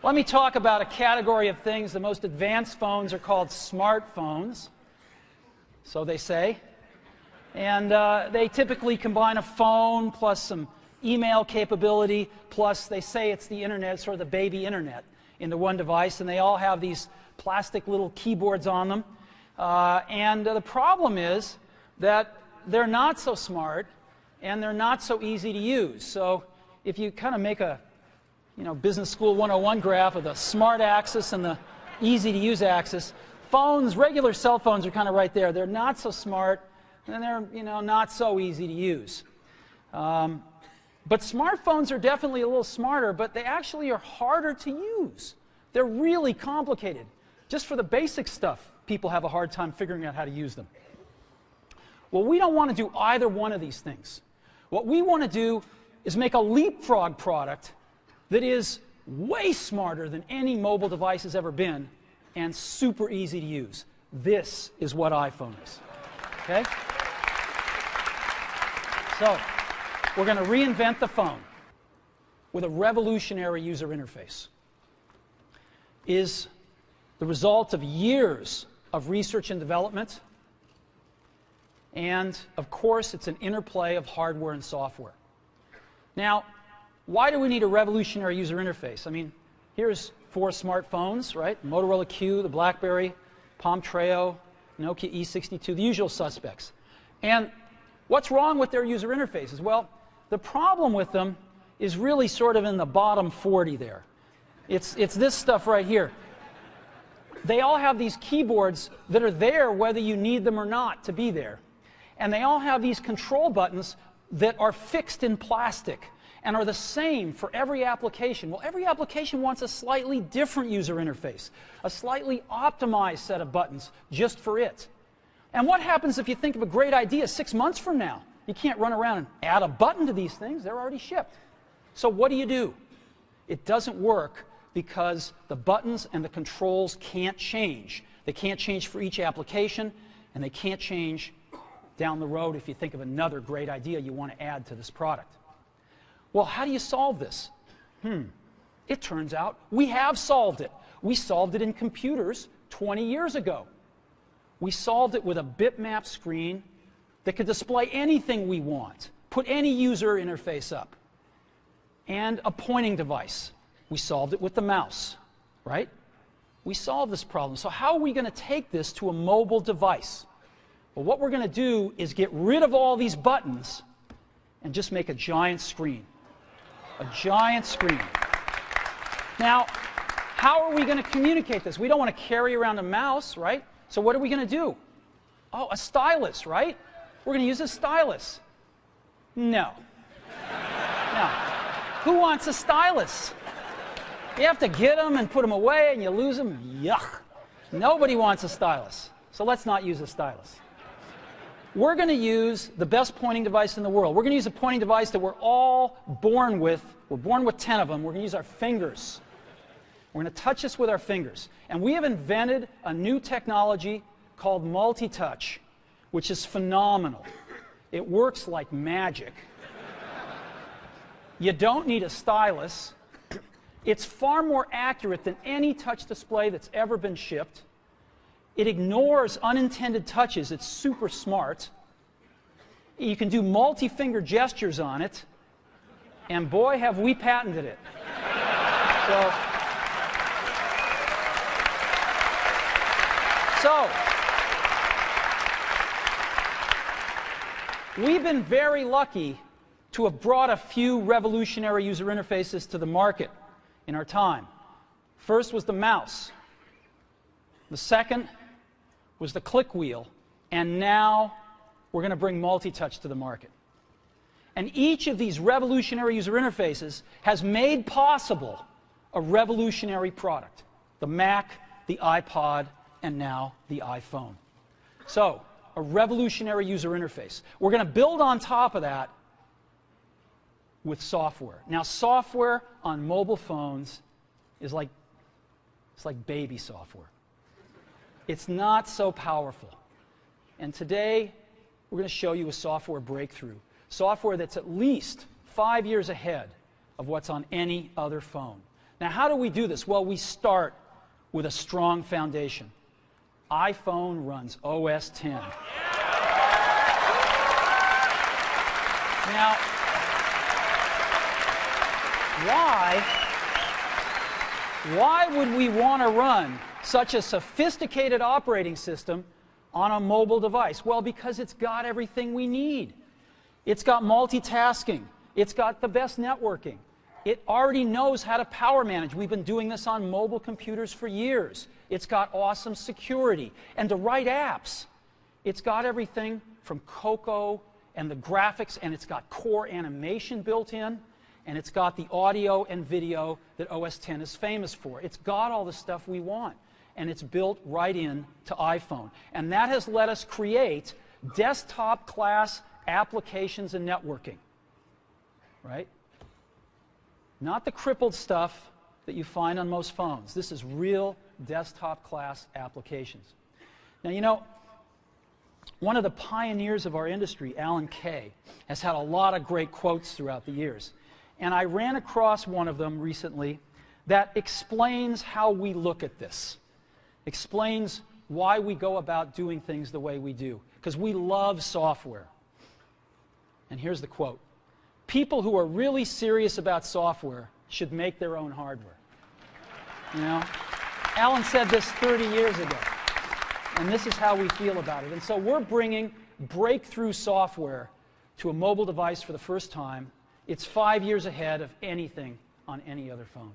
Let me talk about a category of things. The most advanced phones are called smartphones, so they say. And they typically combine a phone plus some email capability, plus they say it's the internet, sort of the baby internet, into one device, and they all have these plastic little keyboards on them. The problem is that they're not so smart and they're not so easy to use. So if you kind of make a Business School 101 graph of the smart axis and the easy to use axis, phones, regular cell phones, are kind of right there. They're not so smart and they're not so easy to use. But smartphones are definitely a little smarter, but they actually are harder to use. They're really complicated. Just for the basic stuff, people have a hard time figuring out how to use them. Well, we don't want to do either one of these things. What we want to do is make a leapfrog product that is way smarter than any mobile device has ever been and super easy to use. This is what iPhone is. Okay? So, we're going to reinvent the phone with a revolutionary user interface. Is the result of years of research and development, and of course it's an interplay of hardware and software. Now, why do we need a revolutionary user interface? I mean, here's 4 smartphones, right? Motorola Q, the BlackBerry, Palm Treo, Nokia E62, the usual suspects. And what's wrong with their user interfaces? Well, the problem with them is really sort of in the bottom 40 there. It's this stuff right here. They all have these keyboards that are there whether you need them or not to be there. And they all have these control buttons that are fixed in plastic and are the same for every application. Well, every application wants a slightly different user interface, a slightly optimized set of buttons just for it. And what happens if you think of a great idea 6 months from now? You can't run around and add a button to these things. They're already shipped. So what do? It doesn't work because the buttons and the controls can't change. They can't change for each application, and they can't change down the road if you think of another great idea you want to add to this product. Well, how do you solve this? It turns out we have solved it. We solved it in computers 20 years ago. We solved it with a bitmap screen that could display anything we want, put any user interface up, and a pointing device. We solved it with the mouse, right? We solved this problem. So how are we going to take this to a mobile device? Well, what we're going to do is get rid of all these buttons and just make a giant screen. A giant screen. Now, how are we going to communicate this? We don't want to carry around a mouse, right? So what are we going to do? Oh, a stylus, right? We're going to use a stylus. No. No. Who wants a stylus? You have to get them and put them away and you lose them. Yuck. Nobody wants a stylus. So let's not use a stylus. We're going to use the best pointing device in the world. We're going to use a pointing device that we're all born with. We're born with 10 of them. We're going to use our fingers. We're going to touch this with our fingers. And we have invented a new technology called multi-touch, which is phenomenal. It works like magic. You don't need a stylus. It's far more accurate than any touch display that's ever been shipped. It ignores unintended touches. It's super smart. You can do multi-finger gestures on it. And boy, have we patented it. So, we've been very lucky to have brought a few revolutionary user interfaces to the market in our time. First was the mouse. The second was the click wheel. And now we're going to bring multi-touch to the market. And each of these revolutionary user interfaces has made possible a revolutionary product. The Mac, the iPod, and now the iPhone. So, a revolutionary user interface. We're going to build on top of that with software. Now, software on mobile phones is like baby software. It's not so powerful. And today, we're going to show you a software breakthrough. Software that's at least 5 years ahead of what's on any other phone. Now, how do we do this? Well, we start with a strong foundation. iPhone runs OS X. Now, why would we want to run such a sophisticated operating system on a mobile device? Well, because it's got everything we need. It's got multitasking. It's got the best networking. It already knows how to power manage. We've been doing this on mobile computers for years. It's got awesome security. And to write apps, it's got everything from Cocoa and the graphics, and it's got core animation built in, and it's got the audio and video that OS X is famous for. It's got all the stuff we want, and it's built right in to iPhone. And that has let us create desktop-class applications and networking, right? Not the crippled stuff that you find on most phones. This is real desktop-class applications. Now, you know, one of the pioneers of our industry, Alan Kay, has had a lot of great quotes throughout the years. And I ran across one of them recently that explains how we look at this, explains why we go about doing things the way we do, because we love software. And here's the quote: "People who are really serious about software should make their own hardware." You know, Alan said this 30 years ago, and this is how we feel about it. And so we're bringing breakthrough software to a mobile device for the first time. It's 5 years ahead of anything on any other phone.